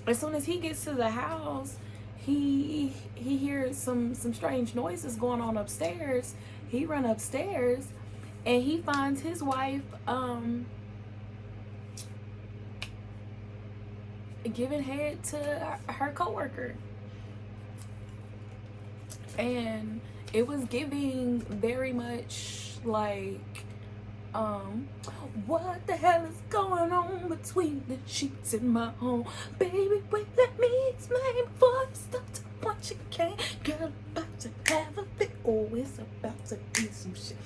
as soon as he gets to the house, he hears some strange noises going on upstairs. He run upstairs and he finds his wife giving head to her coworker. And it was giving very much like what the hell is going on between the sheets in my home? Baby, wait, let me explain before I stop to what you can. Girl, about to have a fit. Oh, it's about to be some shit.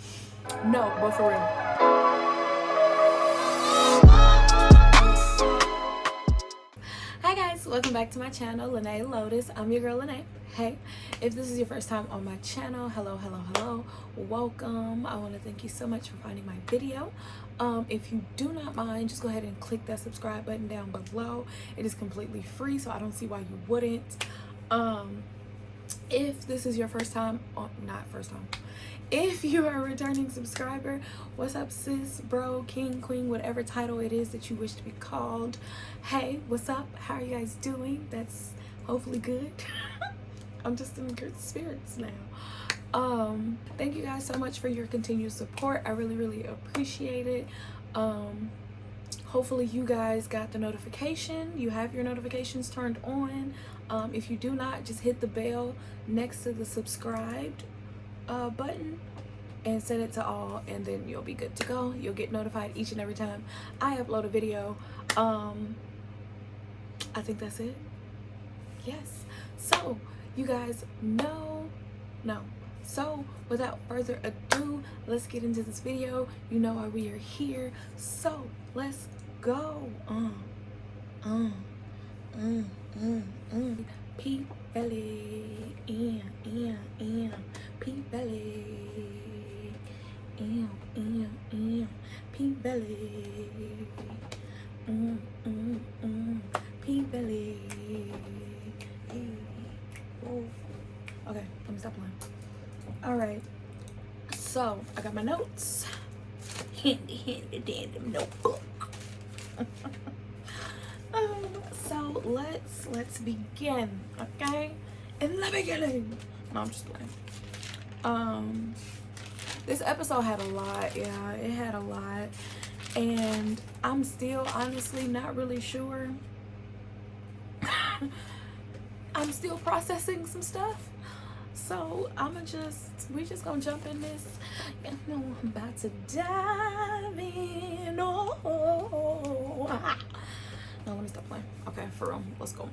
No, but for real. Hi guys, welcome back to my channel, Lene Lotus. I'm your girl Lene. Hey, if this is your first time on my channel, hello, welcome. I want to thank you so much for finding my video. If you do not mind, just go ahead and click that subscribe button down below. It is completely free, so I don't see why you wouldn't. If this is your first time, not first time, if you are a returning subscriber, what's up, sis, bro, king, queen, whatever title it is that you wish to be called. Hey, what's up? How are you guys doing? That's hopefully good. I'm just in good spirits now. Thank you guys so much for your continued support. I really appreciate it. Hopefully you guys got the notification. You have your notifications turned on. If you do not, just hit the bell next to the subscribed button and set it to all, and then you'll be good to go. You'll get notified each and every time I upload a video. I think that's it. Yes. So you guys know. So without further ado, let's get into this video. You know why we are here, so let's go. P belly, P belly, P belly, P belly. Okay, let me stop playing. All right, so I got my notes. Handy damn notebook. So let's begin, okay? In the beginning. No, I'm just playing. This episode had a lot. Yeah, it had a lot, and I'm still honestly not really sure. I'm still processing some stuff, so we just gonna jump in this. You know, I'm about to dive in. No, let me stop playing. Okay, for real, let's go.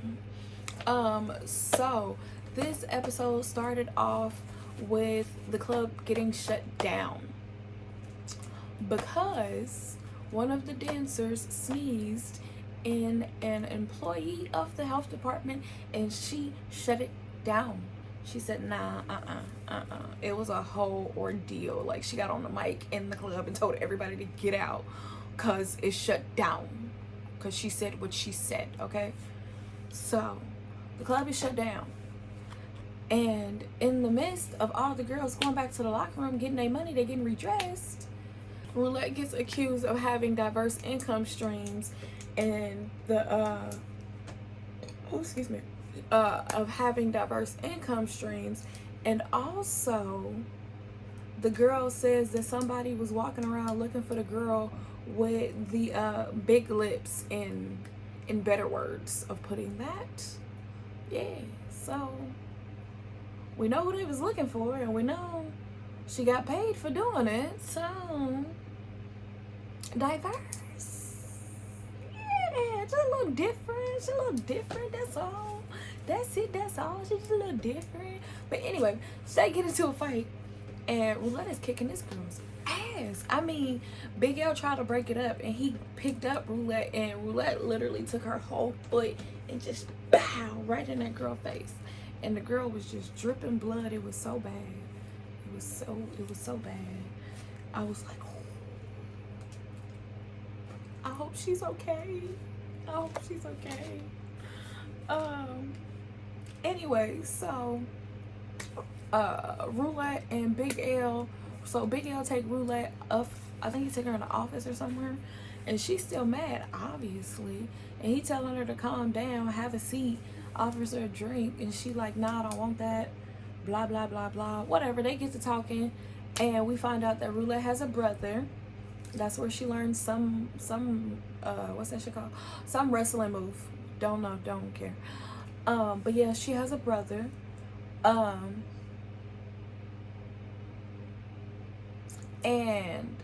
So this episode started off with the club getting shut down because one of the dancers sneezed in an employee of the health department, and she shut it down. She said, nah, It was a whole ordeal. Like, she got on the mic in the club and told everybody to get out because it shut down. Because she said what she said, okay? So, the club is shut down. And in the midst of all the girls going back to the locker room, getting their money, they're getting redressed, Roulette gets accused of having diverse income streams and of having diverse income streams. And also, the girl says that somebody was walking around looking for the girl with the big lips, in better words of putting that. Yeah, so we know who they was looking for, and we know she got paid for doing it. So diverse. Yeah, just a little different. She's a little different, that's all. That's it, that's all. She's just a little different. But anyway, so they get into a fight, and Roulette is kicking this girl's ass. I mean, Big L tried to break it up, and he picked up Roulette, and Roulette literally took her whole foot and just bow right in that girl's face. And the girl was just dripping blood. It was so bad. It was so bad. I was like, oh, I hope she's okay. I hope she's okay. Anyway, so Roulette and Big L. So Big L take Roulette up. I think he took her in the office or somewhere, And she's still mad, obviously. And he telling her to calm down, have a seat, offers her a drink, and she like, nah, I don't want that. Blah blah blah blah. Whatever. They get to talking, and we find out that Roulette has a brother. That's where she learned some what's that shit called? Some wrestling move. Don't know, don't care. But yeah, she has a brother. And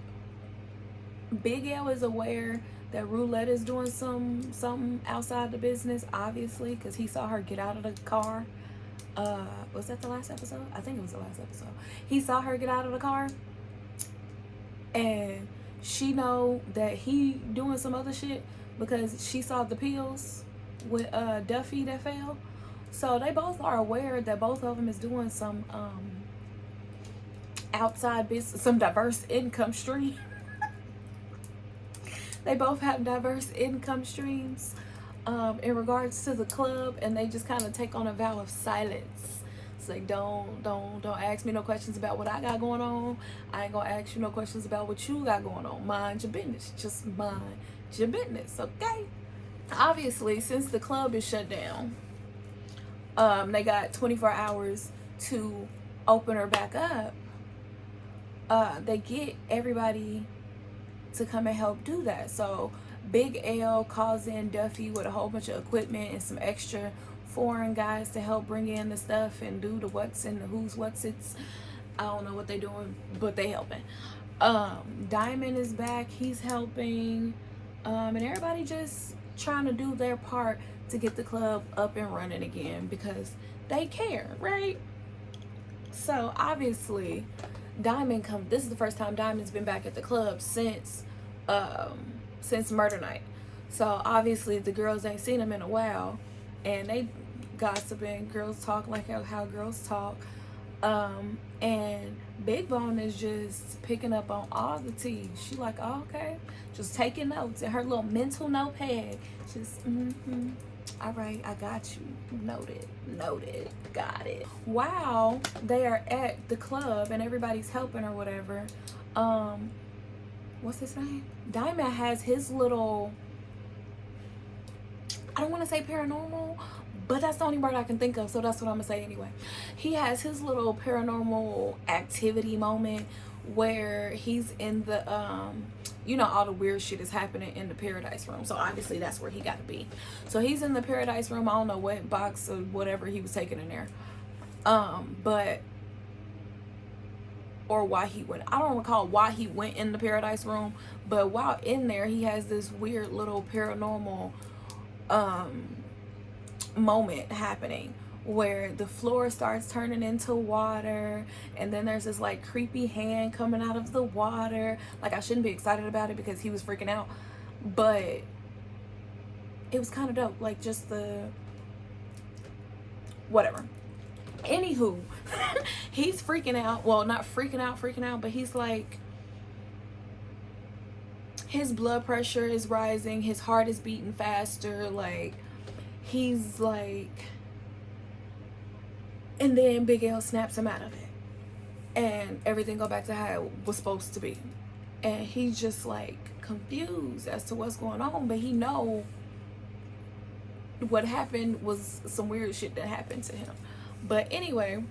Big L is aware that Roulette is doing something outside the business, obviously, because he saw her get out of the car. Was that the last episode? I think it was the last episode. He saw her get out of the car, and she know that he doing some other shit because she saw the pills with Duffy that fell. So they both are aware that both of them is doing some outside business, some diverse income stream. They both have diverse income streams in regards to the club, and they just kind of take on a vow of silence. It's like, don't ask me no questions about what I got going on. I ain't gonna ask you no questions about what you got going on. Mind your business. Just mind your business, okay? Obviously, since the club is shut down, they got 24 hours to open her back up. They get everybody to come and help do that. So Big L calls in Duffy with a whole bunch of equipment and some extra foreign guys to help bring in the stuff and do the what's and the who's what's it's. I don't know what they're doing, but they helping. Diamond is back, he's helping, and everybody just trying to do their part to get the club up and running again because they care, right? So obviously Diamond this is the first time Diamond's been back at the club since murder night. So obviously the girls ain't seen him in a while, and they gossiping. Girls talk like how girls talk. And Big Bone is just picking up on all the tea. She like, oh, okay, just taking notes in her little mental notepad. Just all right, I got you. Noted, got it. While they are at the club and everybody's helping or whatever, what's his name? Diamond has his little, I don't want to say paranormal, but that's the only word I can think of, so that's what I'm gonna say anyway. He has his little paranormal activity moment where he's in the you know, all the weird shit is happening in the Paradise Room, so obviously that's where he got to be. So he's in the Paradise Room. I don't know what box or whatever he was taking in there, or why he went. I don't recall why he went in the Paradise Room, but while in there, he has this weird little paranormal moment happening where the floor starts turning into water, and then there's this like creepy hand coming out of the water. Like, I shouldn't be excited about it because he was freaking out, but it was kind of dope. Like, just the whatever. Anywho, he's freaking out. Well, not freaking out, but he's like, his blood pressure is rising, his heart is beating faster, like, he's like, and then Big L snaps him out of it, and everything go back to how it was supposed to be, and he's just like confused as to what's going on, but he know what happened was some weird shit that happened to him. But anyway,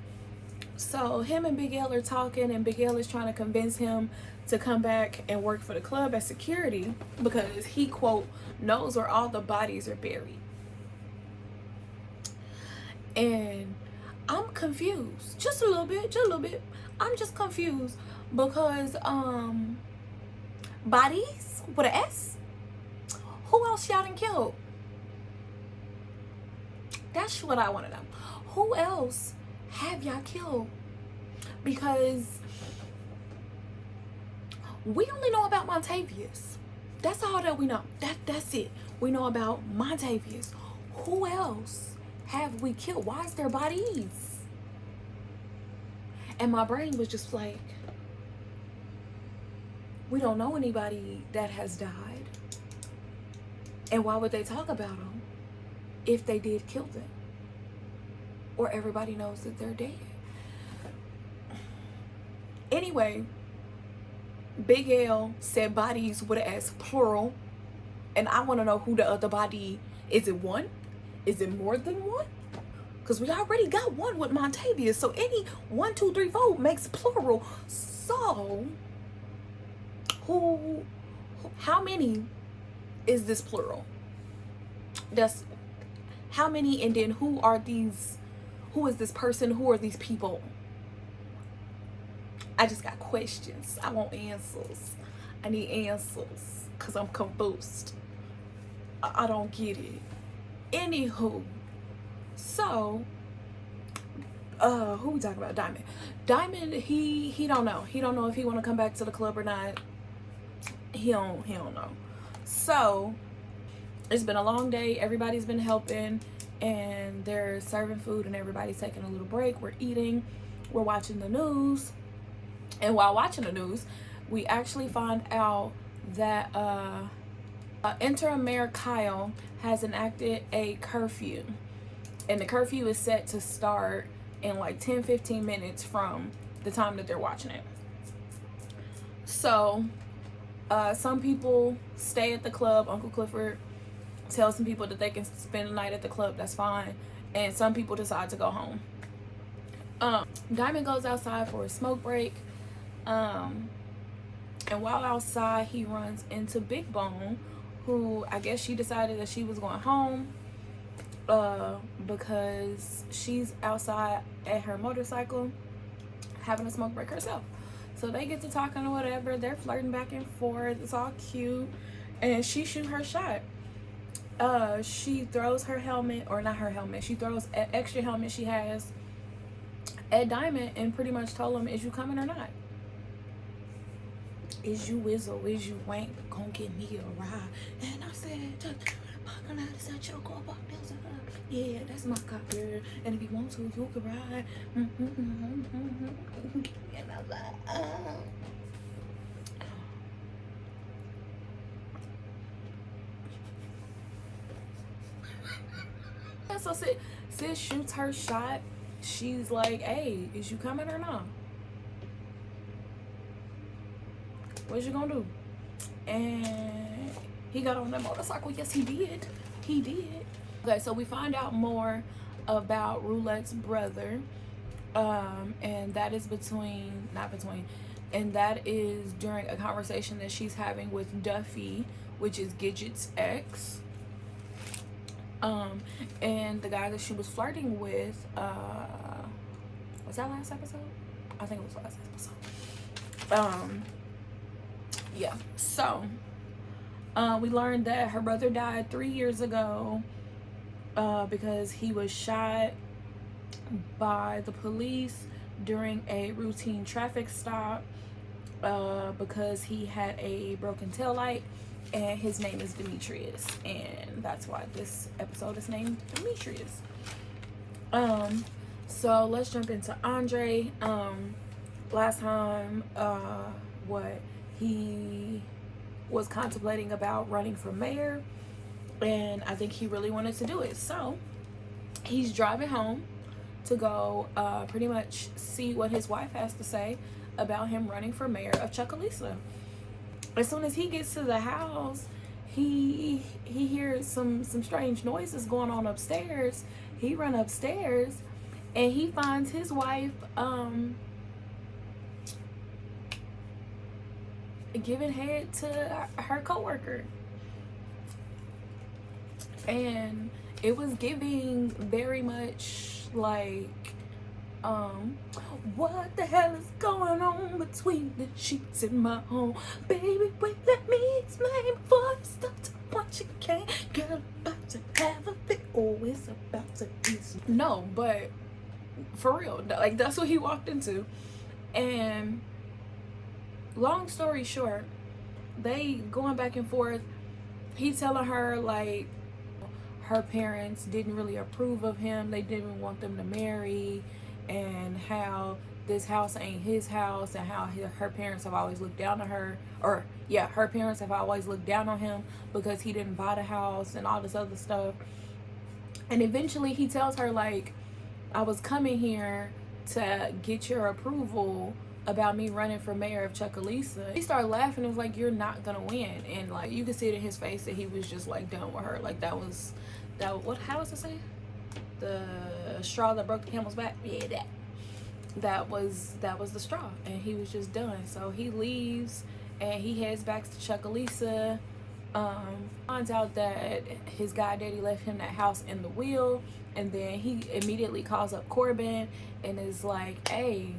so him and Big L are talking, and Big L is trying to convince him to come back and work for the club as security because he, quote, knows where all the bodies are buried. And I'm confused, just a little bit. I'm just confused because bodies with an S? Who else y'all done killed? That's what I want to know. Who else have y'all killed? Because we only know about Montavious. That's all that we know. That's it. We know about Montavious. Who else have we killed? Why is there bodies? And my brain was just like, we don't know anybody that has died. And why would they talk about them if they did kill them? Or everybody knows that they're dead. Anyway, Big L said bodies with an S, plural. And I want to know who the other body is. It one? Is it more than one? Because we already got one with Montavious. So any 1, 2, 3, 4 makes plural. So how many is this plural? That's how many, and then who is this person? Who are these people? I just got questions. I want answers. I need answers because I'm confused. I don't get it. Anywho, so who we talking about? Diamond. Diamond, he don't know. He don't know if he want to come back to the club or not. He don't know. So it's been a long day. Everybody's been helping, and they're serving food, and everybody's taking a little break. We're eating. We're watching the news. And while watching the news, we actually find out that interim mayor Kyle has enacted a curfew, and the curfew is set to start in like 10-15 minutes from the time that they're watching it. So some people stay at the club. Uncle Clifford tells some people that they can spend the night at the club. That's fine. And some people decide to go home. Diamond goes outside for a smoke break. And while outside, he runs into Big Bone, who I guess she decided that she was going home because she's outside at her motorcycle having a smoke break herself. So they get to talking or whatever. They're flirting back and forth. It's all cute. And she shoots her shot. She throws her helmet, or not her helmet, she throws an extra helmet she has at Diamond and pretty much told him, is you coming or not? Is you whiz or is you wank gonna give me a ride? And I said, yeah, that's my cop, girl. And if you want to, you can ride. And I was like, So sis shoots her shot. She's like, hey, is you coming or not? What you gonna do? And he got on that motorcycle. Yes, he did. He did. Okay, so we find out more about Roulette's brother. And that is and that is during a conversation that she's having with Duffy, which is Gidget's ex. And the guy that she was flirting with, was that last episode? I think it was last episode. Yeah, so we learned that her brother died 3 years ago because he was shot by the police during a routine traffic stop because he had a broken taillight, and his name is Demetrius, and that's why this episode is named Demetrius. So let's jump into Andre. Last time he was contemplating about running for mayor, and I think he really wanted to do it. So he's driving home to go pretty much see what his wife has to say about him running for mayor of Chucalissa. As soon as he gets to the house, he hears some strange noises going on upstairs. He runs upstairs and he finds his wife giving head to her coworker, and it was giving very much like what the hell is going on between the sheets in my home? Baby, wait, let me explain before I start to what you can't. Girl, about to have a fit. Oh, it's about to be. No, but for real, like that's what he walked into. And long story short, they going back and forth. He telling her like her parents didn't really approve of him. They didn't want them to marry, and how this house ain't his house, and how her parents have always looked down on her, or yeah, her parents have always looked down on him because he didn't buy the house and all this other stuff. And eventually he tells her like, I was coming here to get your approval about me running for mayor of Chucalissa. He started laughing and was like, you're not gonna win. And like you could see it in his face that he was just like done with her. Like that was how was it say? The straw that broke the camel's back. Yeah, that was the straw, and he was just done. So he leaves and he heads back to Chucalissa. Finds out that his goddaddy left him that house in the will, and then he immediately calls up Corbin and is like, hey,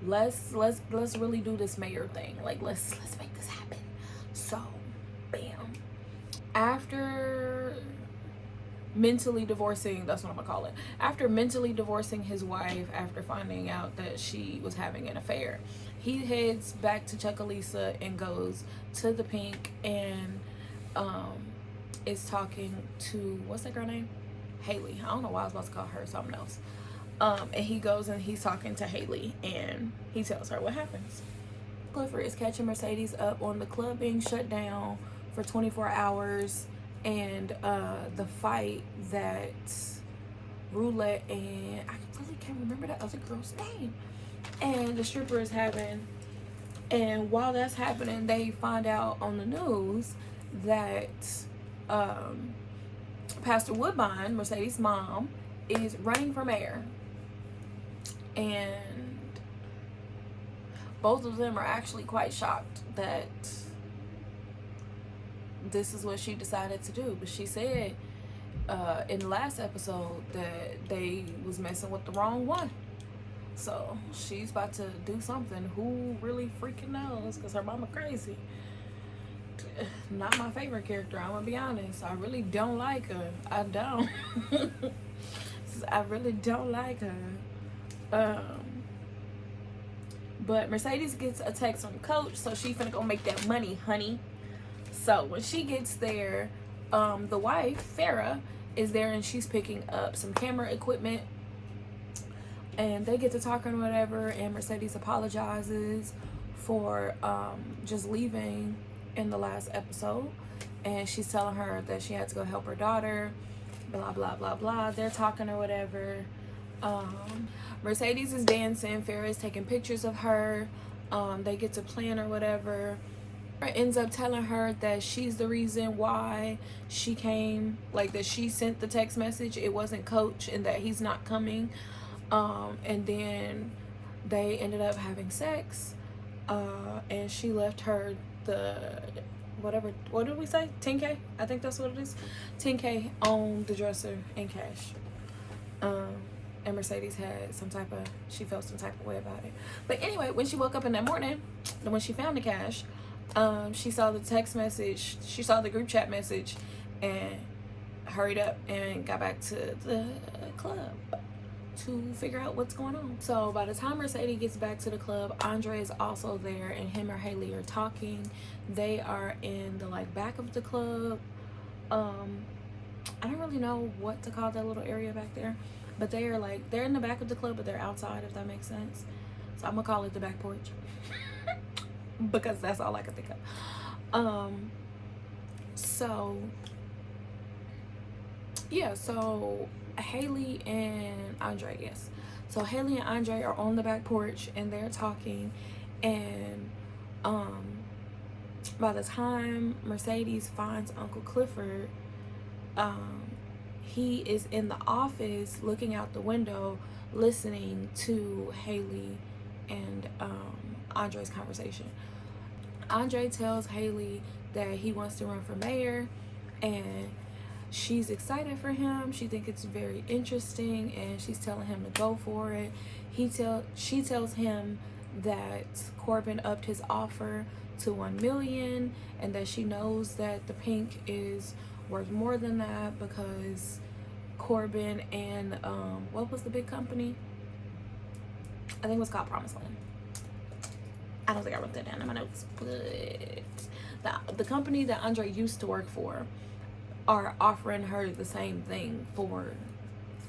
let's really do this mayor thing. Like let's make this happen. So bam, after mentally divorcing, that's what I'm gonna call it, after mentally divorcing his wife after finding out that she was having an affair, he heads back to Chucalissa and goes to the Pink and is talking to, what's that girl name? Haley. I don't know why I was about to call her something else. And he goes and he's talking to Haley and he tells her what happens. Clifford is catching Mercedes up on the club being shut down for 24 hours and the fight that Roulette and I really can't remember that other girl's name and the stripper is having. And while that's happening, they find out on the news that Pastor Woodbine, Mercedes' mom, is running for mayor. And both of them are actually quite shocked that this is what she decided to do. But she said in the last episode that they was messing with the wrong one. So she's about to do something. Who really freaking knows? Because her mama crazy. Not my favorite character, I'm gonna be honest. I really don't like her. I don't. I really don't like her. But Mercedes gets a text from Coach, so she finna go make that money, honey. So when she gets there, the wife, Farrah, is there and she's picking up some camera equipment. And they get to talking or whatever, and Mercedes apologizes for just leaving in the last episode. And she's telling her that she had to go help her daughter, blah, blah, blah, blah. They're talking or whatever. Mercedes is dancing. Farrah is taking pictures of her. They get to plan or whatever. Ends up telling her that she's the reason why she came, like that she sent the text message. It wasn't Coach and that he's not coming. And then they ended up having sex. And she left her the whatever, what did we say, 10K? I think that's what it is, 10K on the dresser in cash. And Mercedes had she felt some type of way about it. But anyway, when she woke up in that morning, when she found the cash, she saw the text message, she saw the group chat message, and hurried up and got back to the club to figure out what's going on. So by the time Mercedes gets back to the club, Andre is also there, and him and Haley are talking. They are in the back of the club. I don't really know what to call that little area back there, but they are they're in the back of the club, but they're outside, if that makes sense. So I'm gonna call it the back porch because that's all I can think of. So yeah, so Haley and Andre, yes. So Haley and Andre are on the back porch and they're talking, and by the time Mercedes finds Uncle Clifford, he is in the office looking out the window listening to Haley and Andre's conversation. Andre tells Haley that he wants to run for mayor, and she's excited for him. She thinks it's very interesting, and she's telling him to go for it. She tells him that Corbin upped his offer to $1 million, and that she knows that the Pink is worth more than that because Corbin and what was the big company? I think it was called Promise Land. I don't think I wrote that down in my notes, but the company that Andre used to work for are offering her the same thing for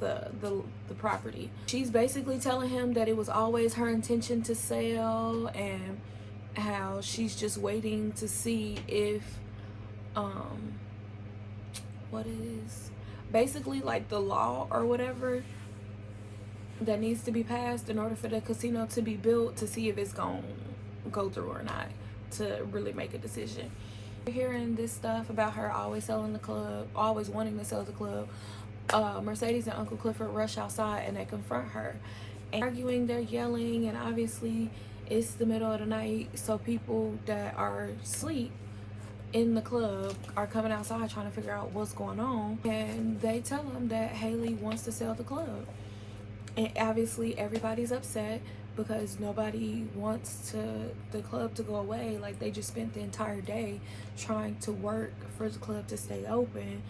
the property. She's basically telling him that it was always her intention to sell, and how she's just waiting to see if what is basically the law or whatever that needs to be passed in order for the casino to be built, to see if it's gonna go through or not, to really make a decision. Hearing this stuff about her always selling the club, always wanting to sell the club, Mercedes and Uncle Clifford rush outside and they confront her and arguing. They're yelling, and obviously it's the middle of the night, so people that are asleep in the club are coming outside trying to figure out what's going on, and they tell them that Haley wants to sell the club. And obviously everybody's upset because nobody wants the club to go away. Like, they just spent the entire day trying to work for the club to stay open,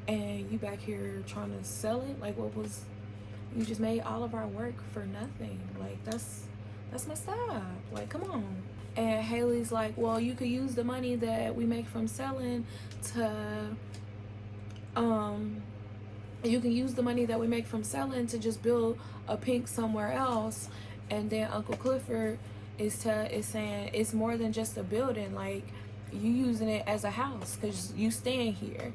and you back here trying to sell it. Like, you just made all of our work for nothing. Like, that's messed up. Like, come on. And Haley's like, well, you could use the money that we make from selling to you can use the money that we make from selling to just build a Pink somewhere else. And then Uncle Clifford is saying it's more than just a building. Like, you using it as a house because you staying here.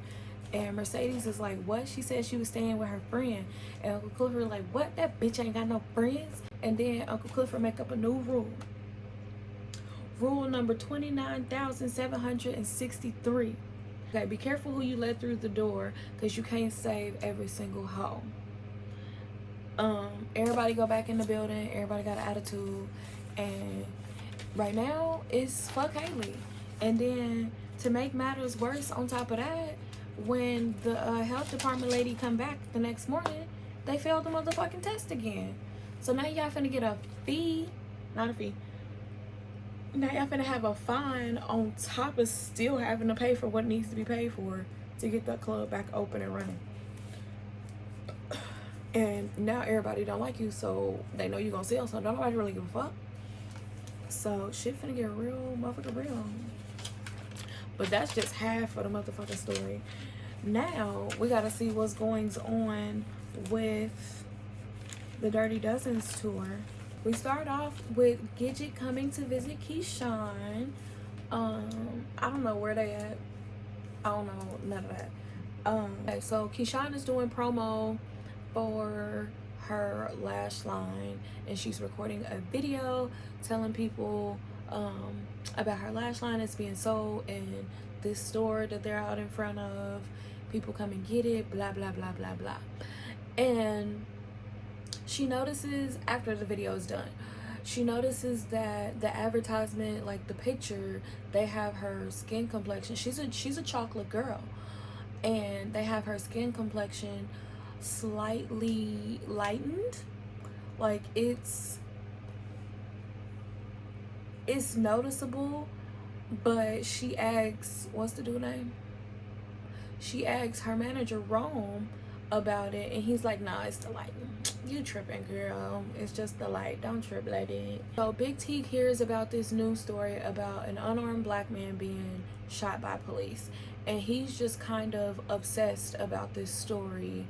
And Mercedes is like, what? She said she was staying with her friend. And Uncle Clifford like, what? That bitch ain't got no friends. And then Uncle Clifford make up a new rule. Rule number 29,763. Okay, be careful who you let through the door because you can't save every single hoe. Everybody go back in the building. Everybody got an attitude. And right now, it's fuck Haley. And then, to make matters worse, on top of that, when the health department lady come back the next morning, they failed the motherfucking test again. So now y'all finna get a fee. Not a fee. Now y'all finna have a fine on top of still having to pay for what needs to be paid for to get the club back open and running. And now everybody don't like you, so they know you gonna sell, so nobody really give a fuck. So shit finna get real motherfucking real. But that's just half of the motherfucking story. Now we gotta see what's going on with the Dirty Dozens tour. We start off with Gidget coming to visit Keyshawn. I don't know where they at. I don't know none of that. Okay, so Keyshawn is doing promo for her lash line, and she's recording a video telling people about her lash line that's being sold in this store that they're out in front of. People come and get it, blah blah blah blah blah. And she notices, after the video is done, she notices that the advertisement, like the picture, they have her skin complexion. She's a chocolate girl, and they have her skin complexion slightly lightened. Like, it's noticeable. But she asks, what's the dude name? She asks her manager Rome about it, and he's like, nah, it's the light. You tripping, girl. It's just the light. Don't trip, lady. So Big T hears about this news story about an unarmed black man being shot by police, and he's just kind of obsessed about this story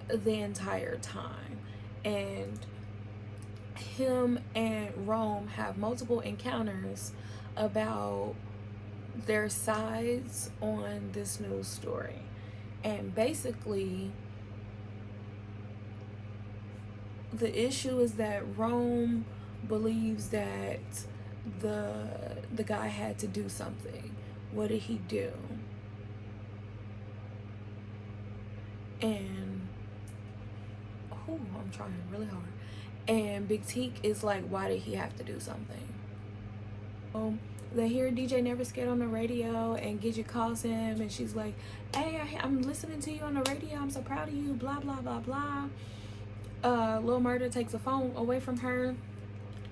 the entire time. And him and Rome have multiple encounters about their sides on this news story. And basically, the issue is that Rome believes that the guy had to do something. What did he do? And I'm trying really hard. And Big Teak is like, why did he have to do something? They hear DJ Never Scared on the radio, and Gidget calls him, and she's like, hey, I'm listening to you on the radio. I'm so proud of you, blah, blah, blah, blah. Lil Murda takes the phone away from her,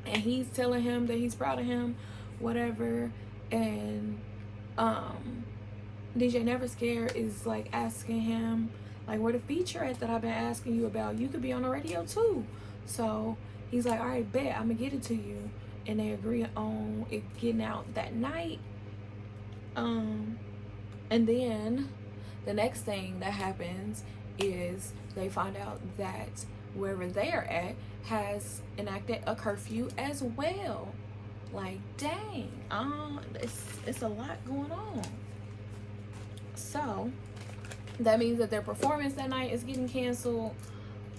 and he's telling him that he's proud of him, whatever. And DJ Never Scared is like asking him, like, where the feature at that I've been asking you about? You could be on the radio too. So he's like, all right, bet, I'm gonna get it to you. And they agree on it getting out that night. And then the next thing that happens is they find out that wherever they are at has enacted a curfew as well. Like, dang, it's a lot going on. So that means that their performance that night is getting canceled.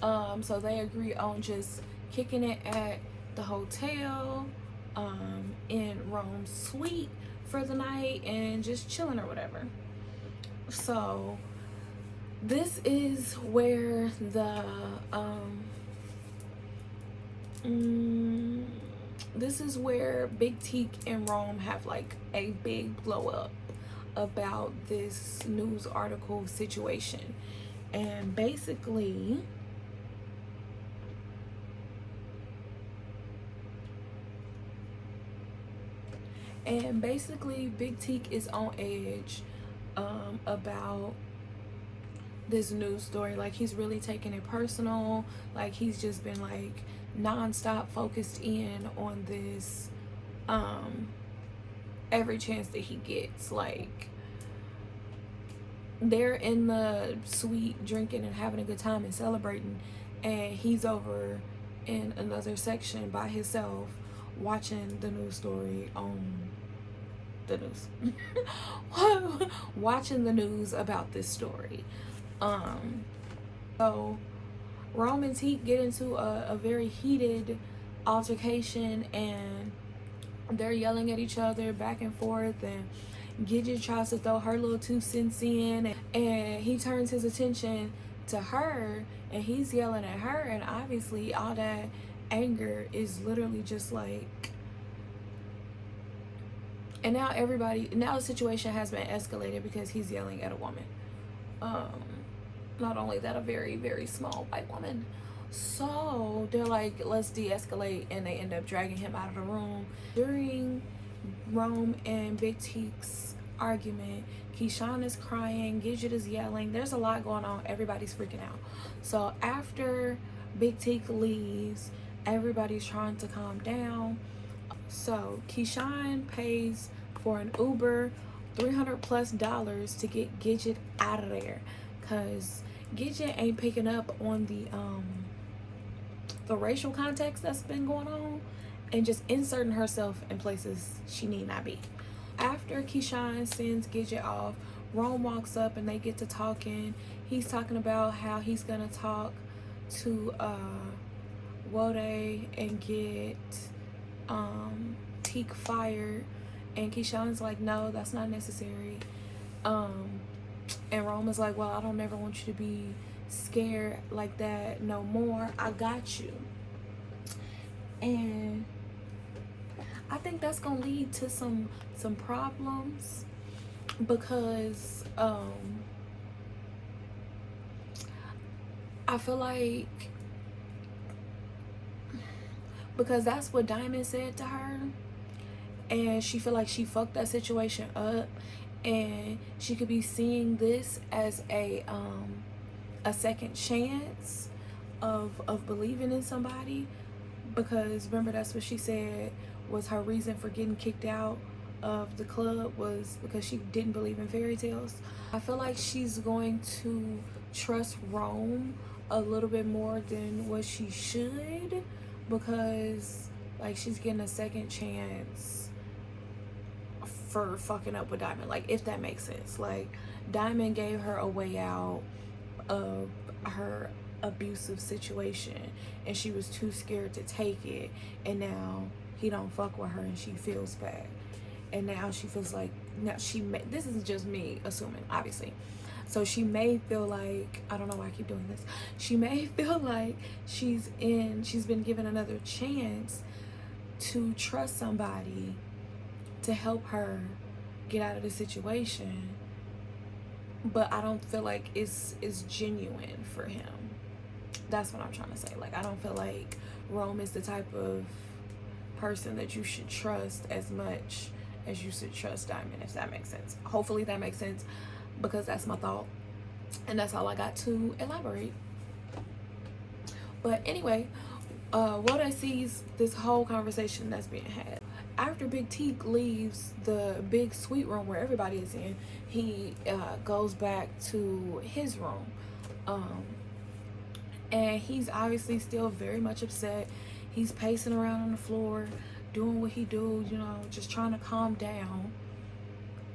So they agree on just kicking it at the hotel, in Rome's suite for the night and just chilling or whatever. So this is where the this is where Big Teak and Rome have like a big blow up about this news article situation. And basically Big Teak is on edge about this news story. Like, he's really taking it personal. Like, he's just been like non-stop focused in on this every chance that he gets. Like, they're in the suite drinking and having a good time and celebrating, and he's over in another section by himself watching the news story on the news watching the news about this story. So Rome and Teak get into a very heated altercation, and they're yelling at each other back and forth, and Gidget tries to throw her little 2 cents in, and he turns his attention to her, and he's yelling at her, and obviously all that anger is literally just like, and now the situation has been escalated because he's yelling at a woman. Not only that, a very, very small white woman. So they're like, let's de-escalate, and they end up dragging him out of the room. During Rome and Big Teak's argument, Keyshawn is crying, Gidget is yelling. There's a lot going on. Everybody's freaking out. So after Big Teak leaves, everybody's trying to calm down. So Keyshawn pays for an Uber $300+ to get Gidget out of there, because Gidget ain't picking up on the racial context that's been going on and just inserting herself in places she need not be. After Keyshawn sends Gidget off, Rome walks up and they get to talking. He's talking about how he's gonna talk to Wode and get Teak fired, and Keyshawn's like, no, that's not necessary. And Rome is like, well, I don't ever want you to be scared like that no more. I got you. And I think that's gonna lead to some problems, because I feel like, because that's what Diamond said to her, and she feel like she fucked that situation up, and she could be seeing this as a second chance of believing in somebody, because remember, that's what she said was her reason for getting kicked out of the club, was because she didn't believe in fairy tales. I feel like she's going to trust Rome a little bit more than what she should, because like, she's getting a second chance for fucking up with Diamond, like, if that makes sense. Like, Diamond gave her a way out of her abusive situation, and she was too scared to take it, and now he don't fuck with her and she feels bad, and now she feels like, now this is just me assuming, obviously, so she may feel like, I don't know why I keep doing this, she may feel like she's been given another chance to trust somebody to help her get out of the situation, but I don't feel like it's genuine for him. That's what I'm trying to say. Like, I don't feel like Rome is the type of person that you should trust as much as you should trust Diamond, if that makes sense. Hopefully that makes sense, because that's my thought, and that's all I got to elaborate. But anyway, what I see is this whole conversation that's being had. After Big Teak leaves the big suite room where everybody is in, he goes back to his room. And he's obviously still very much upset. He's pacing around on the floor, doing what he do, you know, just trying to calm down.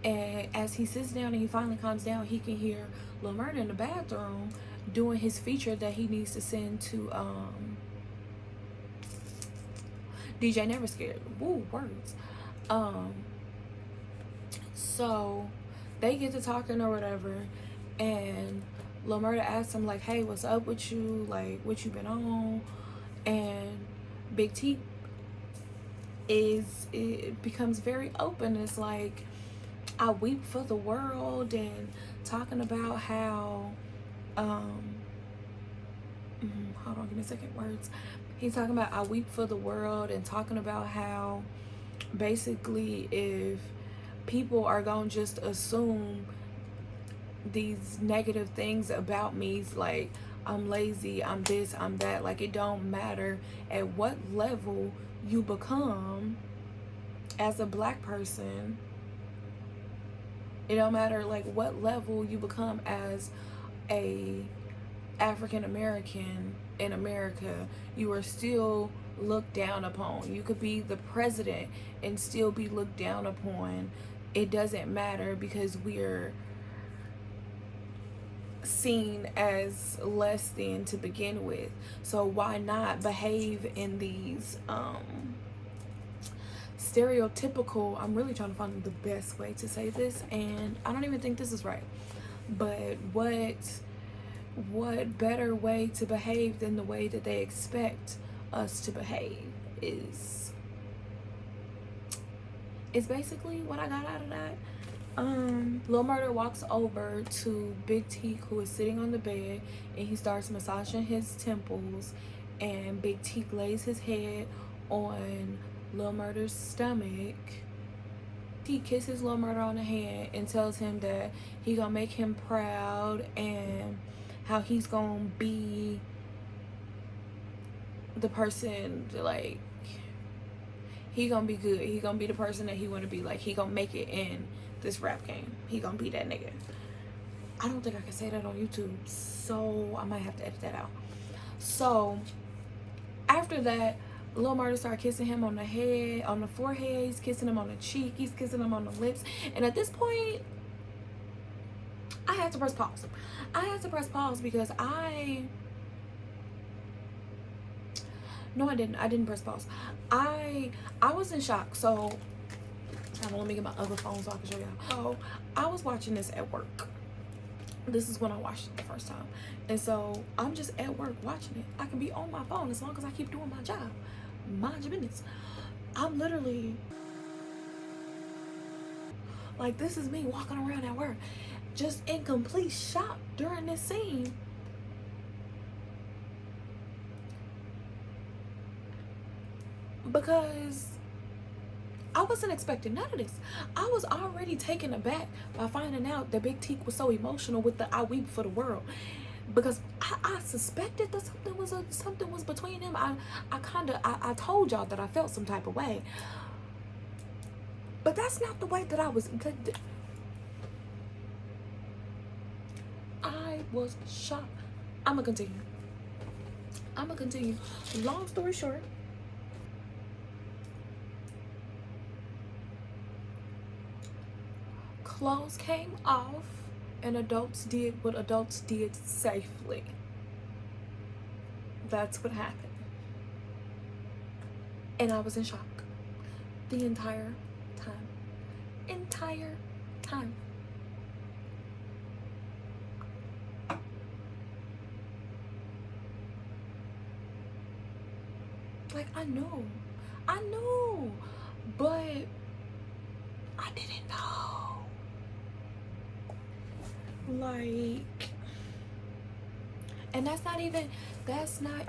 And as he sits down and he finally calms down, he can hear Lil Murda in the bathroom doing his feature that he needs to send to DJ Never Scared. Woo, words. So they get to talking or whatever, and Lil Murda asks him like, hey, what's up with you? Like, what you been on? And Big T it becomes very open. It's like, I weep for the world, and talking about how hold on, give me a second. Words. He's talking about I weep for the world, and talking about how basically if people are gonna just assume these negative things about me, it's like I'm lazy, I'm this, I'm that, like it don't matter at what level you become as a black person. It don't matter like what level you become as a African American in America, you are still looked down upon. You could be the president and still be looked down upon. It doesn't matter, because we're seen as less than to begin with. So why not behave in these stereotypical, I'm really trying to find the best way to say this, and I don't even think this is right, but what better way to behave than the way that they expect us to behave is basically what I got out of that. Lil Murda walks over to Big T, who is sitting on the bed, and he starts massaging his temples, and Big T lays his head on Lil Murda's stomach. He kisses Lil Murda on the hand and tells him that he gonna make him proud, and how he's gonna be the person, like he gonna be good, he gonna be the person that he wanna be, like he gonna make it in this rap game, he gonna be that nigga. I don't think I can say that on YouTube, so I might have to edit that out. So after that, Lil Murda started kissing him on the head, on the forehead, he's kissing him on the cheek, he's kissing him on the lips, and at this point I had to press pause. Because no, I didn't press pause. I was in shock. So let me get my other phone so I can show y'all. So I was watching this at work. This is when I watched it the first time, and so I'm just at work watching it. I can be on my phone as long as I keep doing my job. Mind your business. I'm literally like, this is me walking around at work, just in complete shock during this scene. Because I wasn't expecting none of this. I was already taken aback by finding out that Big T was so emotional with the I weep for the world. Because I suspected that something was between them. I told y'all that I felt some type of way. But that's not the way that I was shocked. I'ma continue. Long story short, clothes came off, and adults did what adults did safely. That's what happened. And I was in shock the entire time. Like, I know, but I didn't know. Like, and that's not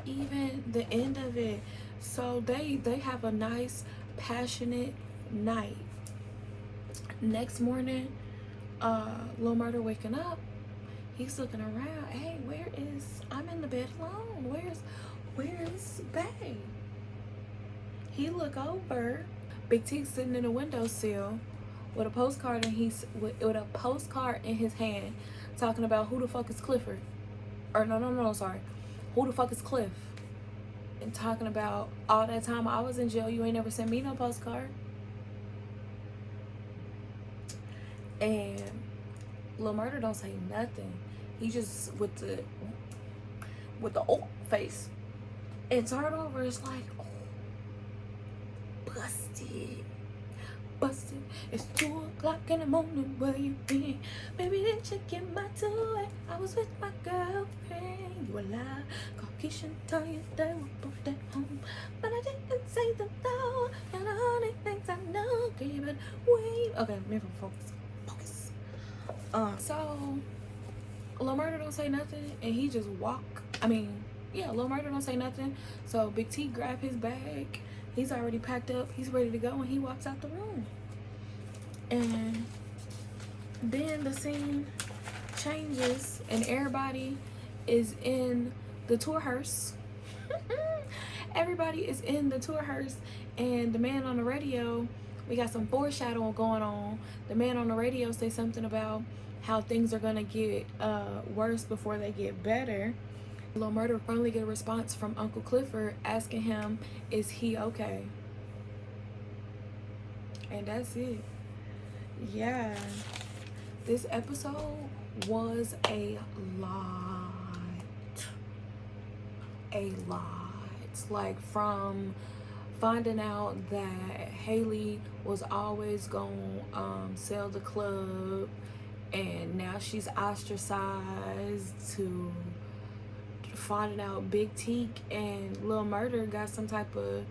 even the end of it. So they have a nice, passionate night. Next morning, Lil Murda waking up, he's looking around. Hey, I'm in the bed alone. Where's Bae? He look over. Big T sitting in a windowsill with a postcard, and with a postcard in his hand, talking about who the fuck is Clifford, or no, sorry, who the fuck is Cliff, and talking about all that time I was in jail, you ain't never sent me no postcard. And Lil Murda don't say nothing. He just with the old face. And turnover is like, oh, busted. Busted. It's 2:00 in the morning. Where you been? Baby, didn't you get my toy? I was with my girlfriend. You alive? Caucasian tell you they were both at home, but I didn't say them though. And the only things I know, keep it wait. Okay, maybe focus. So Lil Murda don't say nothing, and he just walk. Lil Murda don't say nothing. So Big T grab his bag. He's already packed up. He's ready to go, and he walks out the room. And then the scene changes, and everybody is in the tour hearse. Everybody is in the tour hearse, and the man on the radio, we got some foreshadowing going on. The man on the radio say something about how things are gonna get worse before they get better. Lil Murda finally get a response from Uncle Clifford asking him, is he okay? And that's it. Yeah, this episode was a lot. Like, from finding out that Haley was always gonna sell the club, and now she's ostracized, to finding out Big Teak and Lil Murda got some type of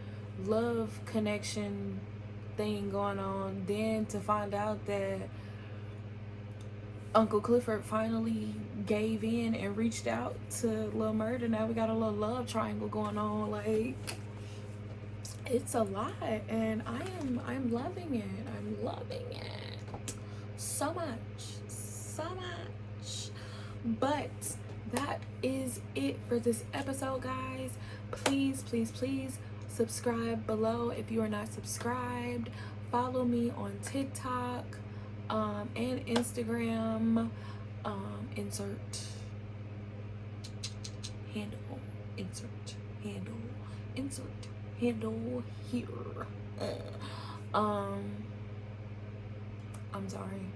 love connection thing going on, then to find out that Uncle Clifford finally gave in and reached out to Lil Murda. Now we got a little love triangle going on. Like, it's a lot, and I'm loving it. I'm loving it so much. But that is it for this episode, guys. Please subscribe below if you are not subscribed. Follow me on TikTok and Instagram. Insert handle here. I'm sorry.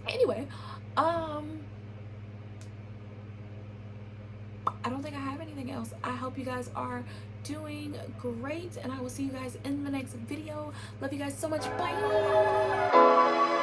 Anyway, I don't think I have anything else. I hope you guys are doing great, and I will see you guys in the next video. Love you guys so much. Bye.